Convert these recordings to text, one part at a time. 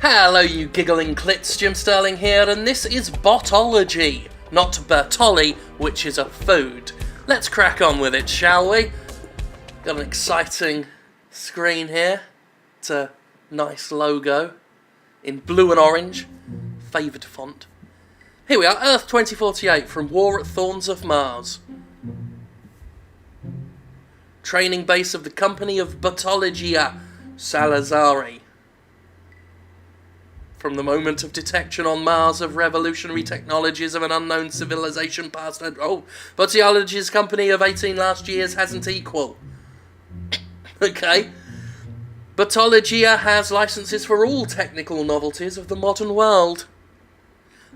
Hello you giggling clits, Jim Sterling here, and this is Botology, not Bertolli, which is a food. Let's crack on with it, shall we? Got an exciting screen here. It's a nice logo in blue and orange, favoured font. Here we are, Earth 2048 from War at Thorns of Mars. Training base of the company of Botology Salazari. From the moment of detection on Mars of revolutionary technologies of an unknown civilization past... Botology's company of 18 last years hasn't equal. Okay. Botology has licenses for all technical novelties of the modern world.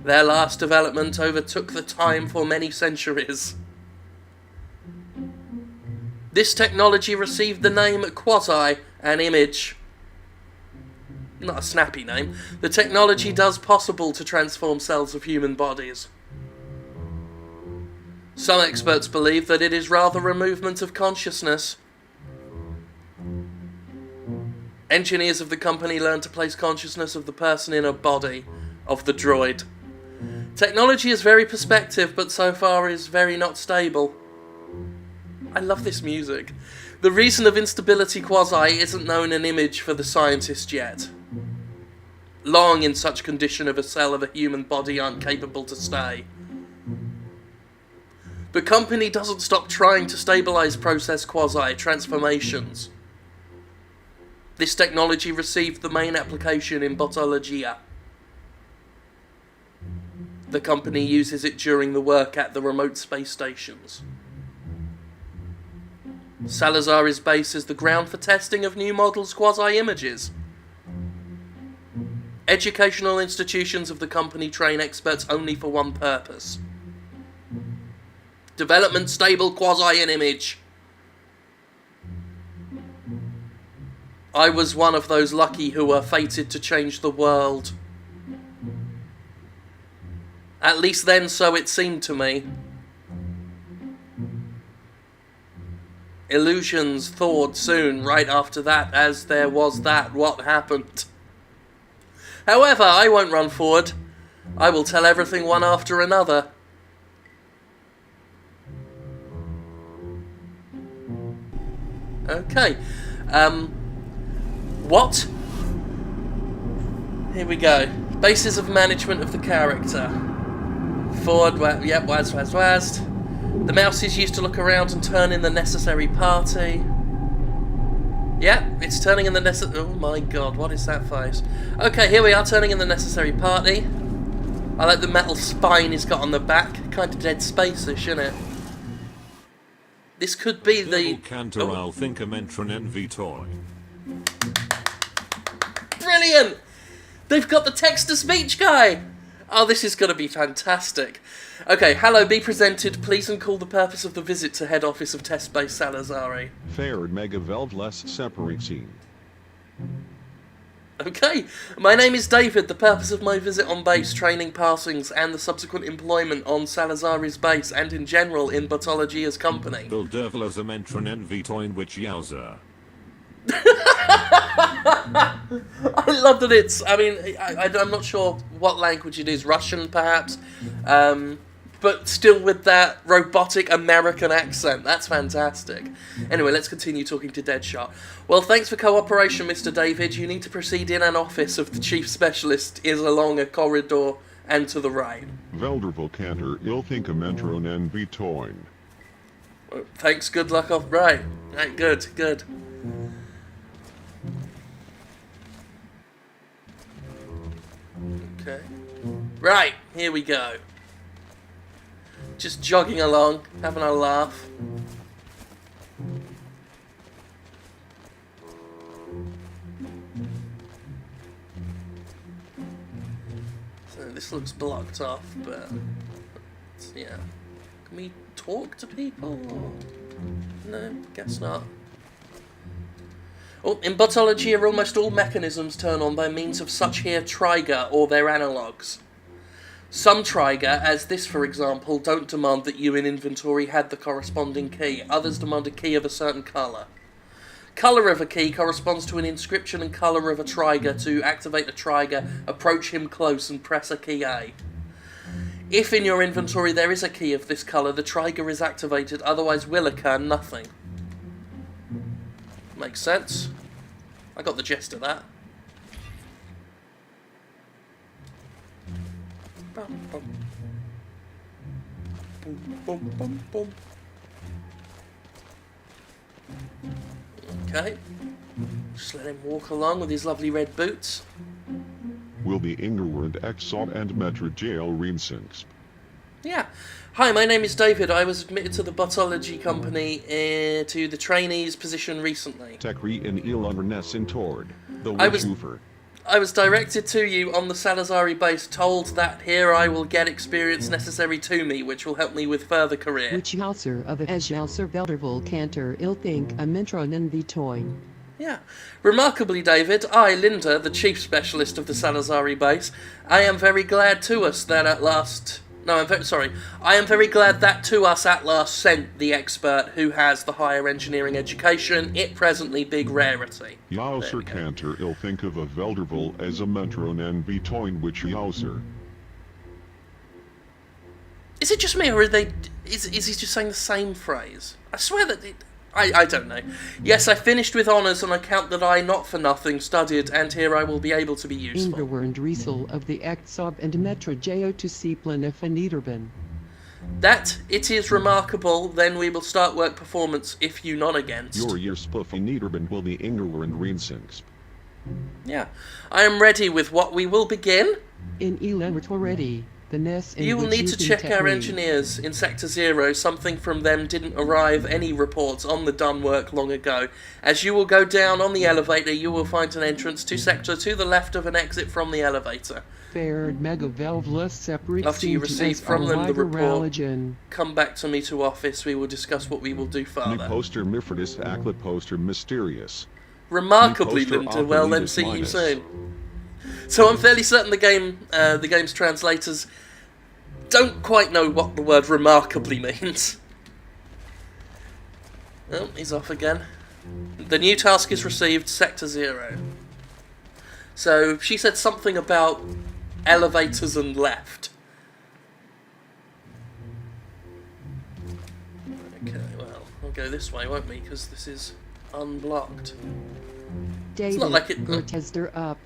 Their last development overtook the time for many centuries. This technology received the name Quasi, an image. Not a snappy name. The technology does possible to transform cells of human bodies. Some experts believe that it is rather a movement of consciousness. Engineers of the company learn to place consciousness of the person in a body of the droid. Technology is very perspective, but so far is very not stable. I love this music. The reason of instability Quasi isn't known an image for the scientist yet. Long in such condition of a cell of a human body aren't capable to stay. The company doesn't stop trying to stabilize process Quasi transformations. This technology received the main application in Botology. The company uses it during the work at the remote space stations. Salazari's base is the ground for testing of new models' quasi-images. Educational institutions of the company train experts only for one purpose. Development stable quasi-image. I was one of those lucky who were fated to change the world. At least then so it seemed to me. Illusions thawed soon, right after that, as there was that what happened. However, I won't run forward. I will tell everything one after another. Okay. What? Here we go. Basis of management of the character. Forward, yep, waz. The mouse is used to look around and turn in the necessary party. Yeah, it's turning in the necessary... Oh my god, what is that face? Okay, here we are, turning in the necessary party. I like the metal spine he's got on the back. Kind of Dead Space-ish, isn't it? This could be the... Brilliant! They've got the text-to-speech guy! Oh, this is going to be fantastic. Okay, hello, be presented. Please and call the purpose of the visit to head office of Test Base Salazari. Fared Megaveld less separating. Okay, my name is David. The purpose of my visit on base, training passings, and the subsequent employment on Salazari's base and in general in Botology's company. I love that it's, I mean, I'm not sure what language it is, Russian perhaps, but still with that robotic American accent. That's fantastic. Anyway, let's continue talking to Deadshot. Well, thanks for cooperation, Mr. David. You need to proceed in an office of the chief specialist is along a corridor and to the right. Veldervulkanter ilthinkamentron en vitoin. Thanks, good luck off. Right, good. Okay. Right, here we go. Just jogging along, having a laugh. So this looks blocked off, but yeah. Can we talk to people? No, guess not. Oh, in Botology, almost all mechanisms turn on by means of such here trigger or their analogues. Some trigger, as this for example, don't demand that you in inventory had the corresponding key. Others demand a key of a certain colour. Colour of a key corresponds to an inscription and colour of a trigger. To activate a trigger, approach him close and press a key A. If in your inventory there is a key of this colour, the trigger is activated, otherwise will occur nothing. Makes sense. I got the gist of that. Boom, boom, boom, boom. Okay. Just let him walk along with his lovely red boots. Will the Inglewood Exalt and Metro Jail Reinsinks? Yeah. Hi, my name is David. I was admitted to the Botology company to the trainees position recently. Tekri in Ilunvernes Tord, the I was- Witchhoofer. I was directed to you on the Salazari base, told that here I will get experience necessary to me, which will help me with further career. Witchhouser of Esjalser Veldervol Cantor Ilthink a Mintronen Vitoin. Yeah. Remarkably, David, I, Linda, the chief specialist of the Salazari base, I am very glad to us that at last... No, I am very glad that to us at last sent the expert who has the higher engineering education, it presently big rarity. Jouser Cantor Ilthink of a Veldervol as a Metronen Vitoin Witchhouser. Is it just me, or is he just saying the same phrase? I swear that... I don't know. Yes, I finished with honours on account that I, not for nothing, studied, and here I will be able to be useful. Ingerwerd Riesel of the Exob and Metro Geo to Seeplen of Niederben. That it is remarkable, then we will start work performance if you none against. Your Spuffy Niederben will the Inglewood Reinsinks. Yeah. I am ready with what we will begin. In Elenwert already. The Ness in You will need to check our engineers in Sector 0. Something from them didn't arrive any reports on the done work long ago. As you will go down on the elevator, you will find an entrance to Sector to the left of an exit from the elevator. Fared mega valveless separate. After you receive from them the report, Raligen. come back to me to office. We will discuss what we will do New further. poster Mifridus Aclet poster Mysterious. Remarkably, New poster Linda. Well, then Opportunus see you Minus. soon. So I'm fairly certain the game's translators don't quite know what the word remarkably means. Oh, he's off again. The new task is received, Sector 0. So she said something about elevators and left. Okay, well, we'll go this way, won't we? Because this is unblocked. David, not like it- Gertesder up.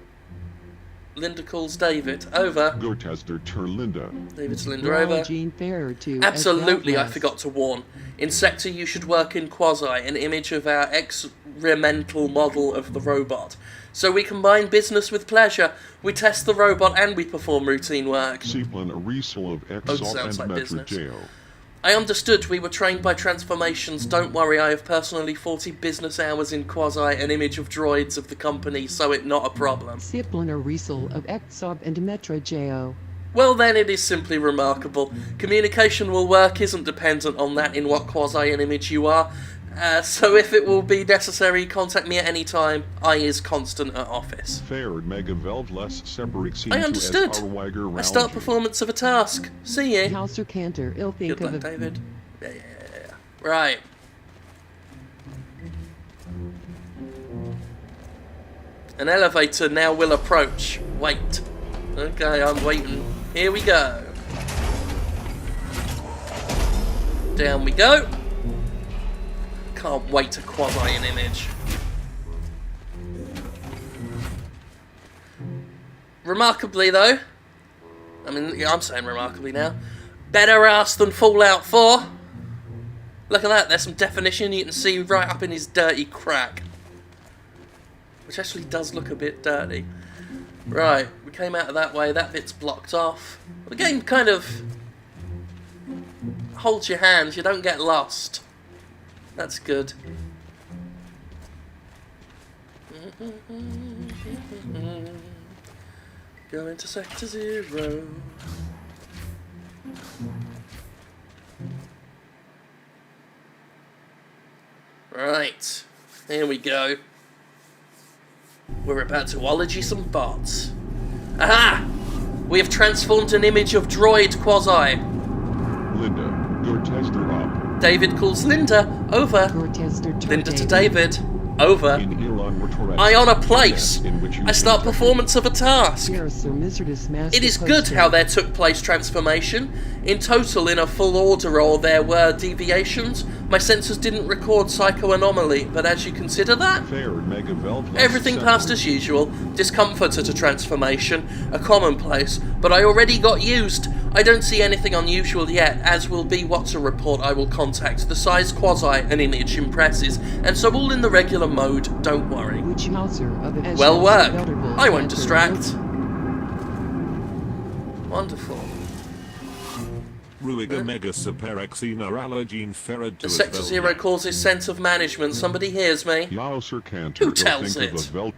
Linda calls David. Over. Gortester Terlinda. David's Linda over. Jean Fair to Absolutely, I Esvalves. forgot to warn. In Sector, you should work in Quasi, an image of our experimental model of the robot. So we combine business with pleasure. We test the robot and we perform routine work. Seeplen a Riesel of Exalt sounds and like Metro business. Jail. I understood we were trained by transformations. Don't worry, I have personally 40 business hours in Quasi, an image of droids of the company, so it not a problem. Siplin a Riesel of Exob and Metro Geo. Well then, it is simply remarkable. Communication will work isn't dependent on that in what Quasi an image you are. So if it will be necessary, contact me at any time. I is constant at office. Fared Mega Velveless Separate I understood. I start performance of a task. See ye. Hauser Cantor Ilthink Good luck, of David. Yeah. Right. An elevator now will approach. Wait. Okay, I'm waiting. Here we go. Down we go. Can't wait to Quasi an image. Remarkably, though, I mean, yeah, I'm saying remarkably now, better ass than Fallout 4. Look at that, there's some definition you can see right up in his dirty crack. Which actually does look a bit dirty. Right, we came out of that way, that bit's blocked off. The game kind of holds your hands, you don't get lost. That's good. Go into Sector 0. Right, here we go. We're about to ology some bots. Aha! We have transformed an image of droid Quasi. Linda, Gortester up. David calls Linda. Over. Gortester Linda to David. Over. In Elon Retorest, I on a place. in which you I start can performance of a task. Here, Sir Misertus Master It is good Poster. how there took place transformation. In total, in a full order, or there were deviations. My sensors didn't record psycho-anomaly, but as you consider that, fared Megavel plus everything passed as usual. Discomfort at a transformation, a commonplace, but I already got used. I don't see anything unusual yet, as will be what's a report I will contact. The size Quasi an image impresses, and so all in the regular mode, don't worry. Which Hauser of it as Well Hauser work. Belderbull I won't Cantor distract. Wonderful. Ruiga Mega Superexina Allergene Ferret to The Sector Zero calls his sense of management. Somebody hears me. Yauser Cantor, Who tells think of it? a Vel-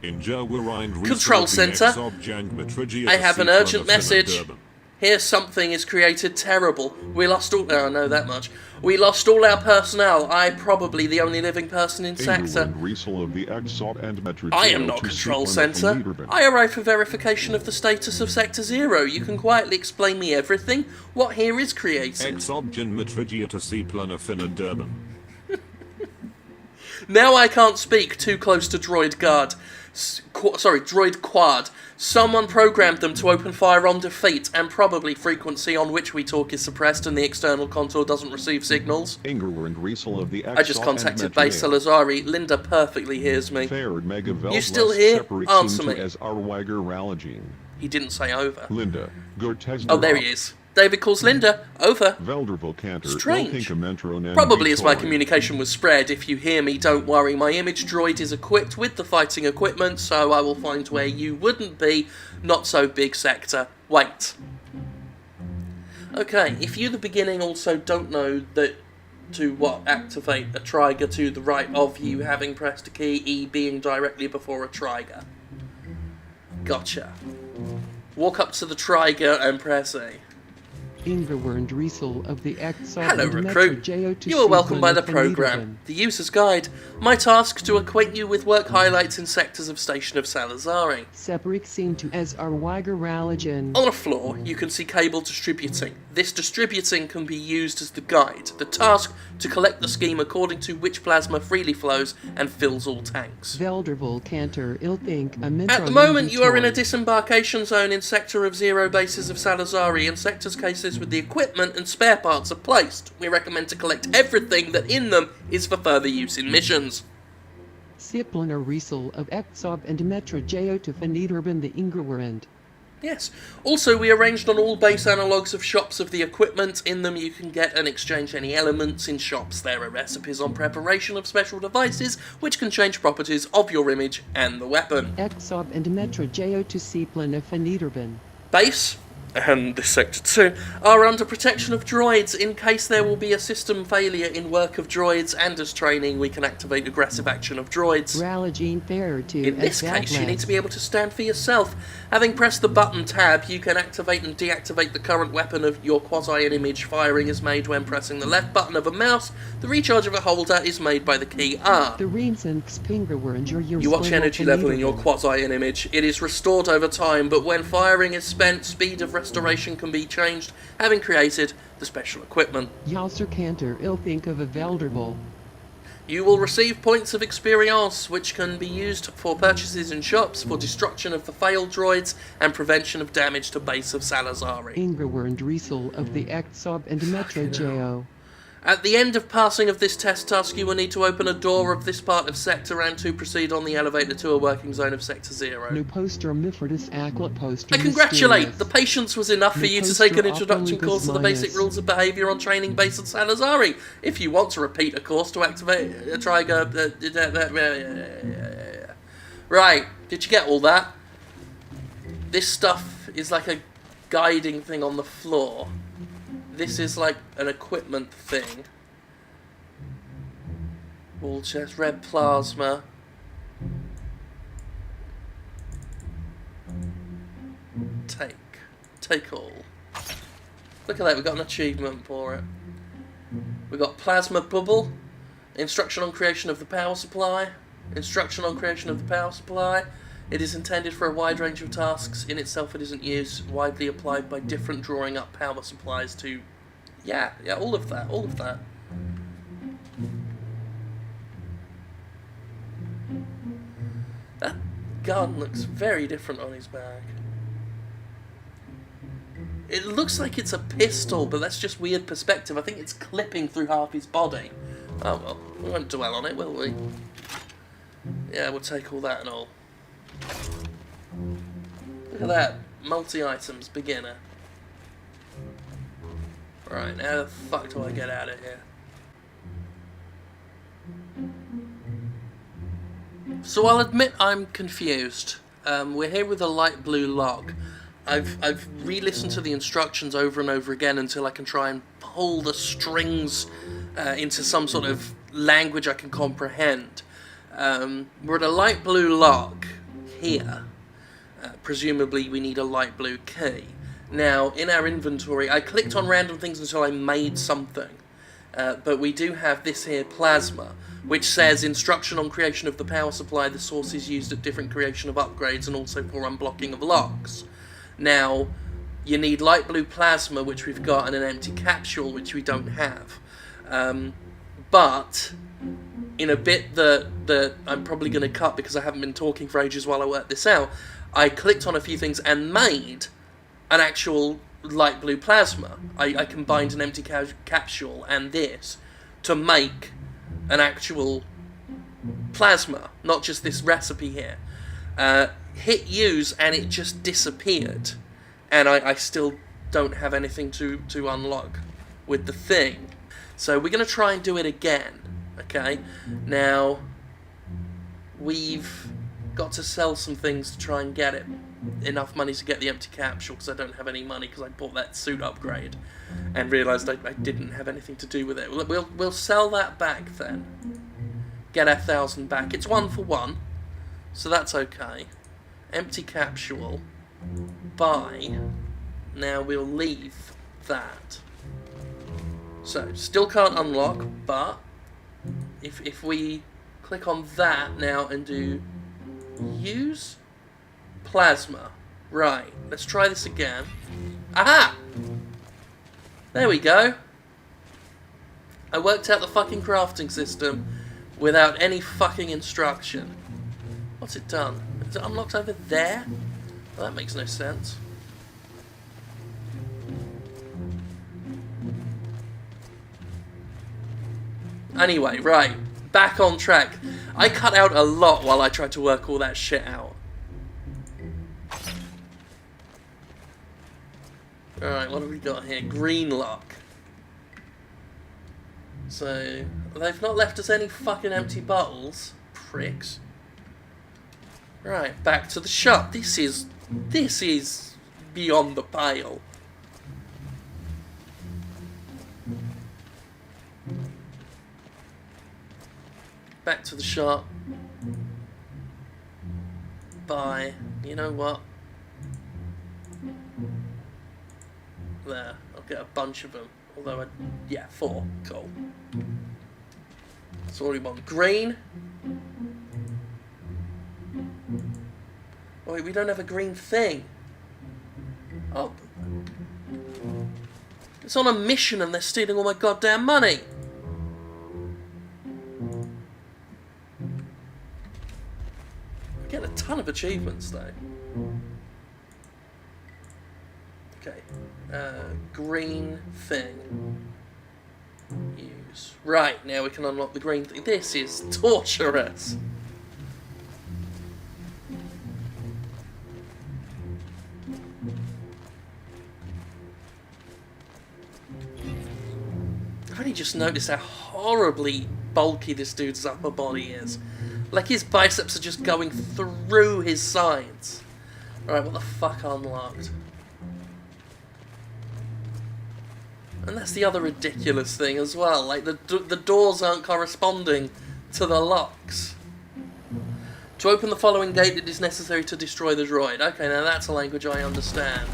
Control Center. I have an urgent message. Here something is created terrible. We lost all... Oh, I know that much. We lost all our personnel. I'm probably the only living person in Sector. I am not Control Center. I arrived for verification of the status of Sector Zero. You can quietly explain me everything. What here is created? Exobgen Matrigia to C Planafina Durban. Now I can't speak, too close to Droid Guard. Droid Quad. Someone programmed them to open fire on defeat, and probably frequency on which we talk is suppressed and the external contour doesn't receive signals. I just contacted Base Salazari. Linda perfectly hears me. You still here? Answer me. He didn't say over. Linda, oh, there he is. David calls Linda. Over. Strange. Probably as my communication was spread. If you hear me, don't worry. My image droid is equipped with the fighting equipment, so I will find where you wouldn't be. Not so big sector. Wait. Okay, if you, the beginning, also don't know that activate a trigger to the right of you, having pressed a key, E being directly before a trigger. Gotcha. Walk up to the trigger and press A. Ingerwern Driesel of the Hello, recruit. You are welcome by the program. The user's guide. My task to acquaint you with work highlights in sectors of Station of Salazari. Separate seen to as Arwiger Raligen. On a floor, you can see cable distributing. This distributing can be used as the guide. The task to collect the scheme according to which plasma freely flows and fills all tanks. Velderbull Cantor Ilthink At the moment, you are in a disembarkation zone in Sector of Zero bases of Salazari, and sectors cases with the equipment and spare parts are placed. We recommend to collect everything that in them is for further use in missions. Sipliner Riesel of Exob and Metro Jo to Faniderben the Ingerwerend. Yes. Also, we arranged on all base analogues of shops of the equipment. In them you can get and exchange any elements. In shops there are recipes on preparation of special devices which can change properties of your image and the weapon. Exob and Metro Jo to Sipliner Faniderben. Base, and this sector too, are under protection of droids. In case there will be a system failure in work of droids, and as training we can activate aggressive action of droids. In this case you need to be able to stand for yourself. Having pressed the button tab, you can activate and deactivate the current weapon of your Quasi. An image firing is made when pressing the left button of a mouse. The recharge of a holder is made by the key R. You watch energy level in your Quasi an image. It is restored over time, but when firing is spent, speed of restoration can be changed, having created the special equipment. Yauser Cantor Ilthink of a Velderbull. You will receive points of experience, which can be used for purchases in shops, for destruction of the failed droids, and prevention of damage to base of Salazari. Ingerwern Driesel of the Exob and Metro Jo. At the end of passing of this test task, you will need to open a door of this part of Sector and to proceed on the elevator to a working zone of Sector Zero. No poster Mifordus Aclet poster. I congratulate! The patience was enough for you to take an introduction course of the basic rules of behaviour on training base at Salazari. If you want to repeat a course to activate a trigger... Right, did you get all that? This stuff is like a guiding thing on the floor. This is like an equipment thing. Wall chest, red plasma. Take all. Look at that, we got an achievement for it. We got plasma bubble. Instruction on creation of the power supply. Instruction on creation of the power supply. It is intended for a wide range of tasks. In itself it isn't used, widely applied by different drawing up power supplies to... Yeah, all of that. gun looks very different on his back. It looks like it's a pistol, but that's just weird perspective. I think it's clipping through half his body. Oh well, we won't dwell on it, will we? Yeah, we'll take all that and all. Look at that. Multi-items, beginner. Right, how the fuck do I get out of here? So I'll admit I'm confused. We're here with a light blue log. I've re-listened to the instructions over and over again until I can try and pull the strings into some sort of language I can comprehend. We're at a light blue log here. Presumably we need a light blue key. Now, in our inventory, I clicked on random things until I made something. But we do have this here plasma, which says instruction on creation of the power supply. The source is used at different creation of upgrades and also for unblocking of locks. Now, you need light blue plasma, which we've got, and an empty capsule, which we don't have. But in a bit that I'm probably going to cut because I haven't been talking for ages while I work this out, I clicked on a few things and made an actual light blue plasma. I combined an empty capsule and this to make an actual plasma, not just this recipe here. Hit use and it just disappeared, and I still don't have anything to unlock with the thing. So we're going to try and do it again. Okay, now we've got to sell some things to try and get it enough money to get the empty capsule, because I don't have any money because I bought that suit upgrade and realised I didn't have anything to do with it. We'll sell that back then, get 1,000 back. It's 1 for 1, so that's okay. Empty capsule, buy. Now we'll leave that. So still can't unlock, but if we click on that now and do use plasma. Right, let's try this again. Aha! There we go. I worked out the fucking crafting system without any fucking instruction. What's it done? Is it unlocked over there? Well, that makes no sense. Anyway, right. Back on track. I cut out a lot while I tried to work all that shit out. Alright, what have we got here? Green lock. So, they've not left us any fucking empty bottles. Pricks. Right, back to the shop. This is beyond the pale. Back to the shop. Buy. You know what? There. I'll get a bunch of them. Although, yeah, 4. Cool. That's all we want. Green. Oh, wait, we don't have a green thing. Oh. It's on a mission and they're stealing all my goddamn money. I get a ton of achievements though. Okay. Green thing. Use. Right, now we can unlock the green thing. This is torturous. I've only just noticed how horribly bulky this dude's upper body is. Like his biceps are just going through his sides. Alright, what the fuck unlocked? And that's the other ridiculous thing as well. Like the doors aren't corresponding to the locks. To open the following gate, it is necessary to destroy the droid. Okay, now that's a language I understand.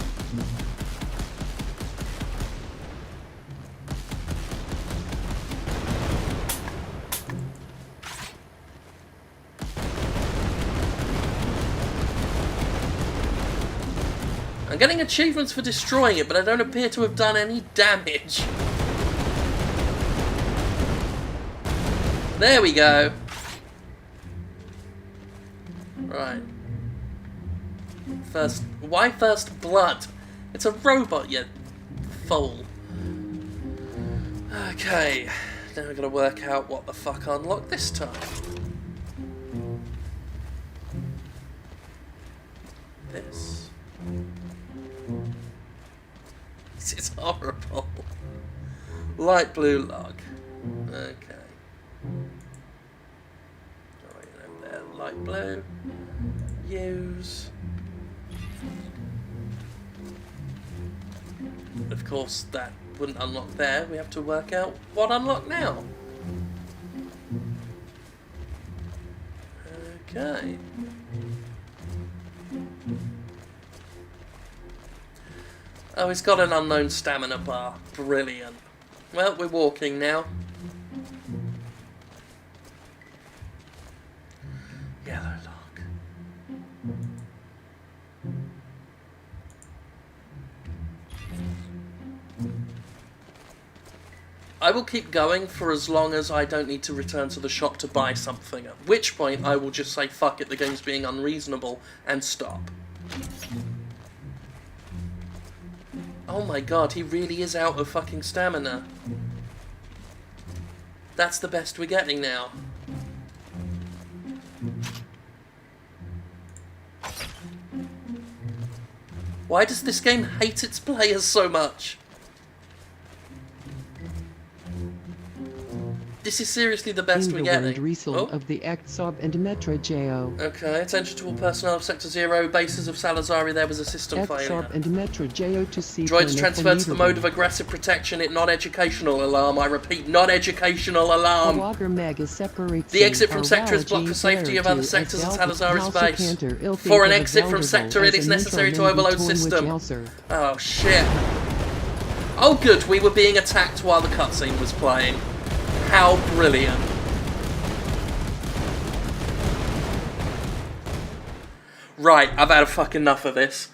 I'm getting achievements for destroying it, but I don't appear to have done any damage. There we go. Right. Why first blood? It's a robot, you fool. Okay, now we're gonna work out what the fuck unlocked this time. This. This is horrible. Light blue log. Okay. Right there, light blue. Use. Of course, that wouldn't unlock there. We have to work out what unlocked now. Okay. Oh, he's got an unknown stamina bar. Brilliant. Well, we're walking now. Yellow log. I will keep going for as long as I don't need to return to the shop to buy something, at which point I will just say fuck it, the game's being unreasonable, and stop. Oh my god, he really is out of fucking stamina. That's the best we're getting now. Why does this game hate its players so much? This is seriously the best we're getting. Riesel of the Exob and Metro JO. Okay, attention to all personnel of Sector 0, bases of Salazari, there was a system failure. Exob and Metro JO to C. Droids transferred to the mode of aggressive protection, it non-educational alarm. I repeat, non-educational alarm. The exit from Sector is blocked for safety of other sectors in Salazari's base. For an exit from Sector, it is necessary to overload system. Oh, shit. Oh, good, we were being attacked while the cutscene was playing. How brilliant. Right, I've had a fucking enough of this.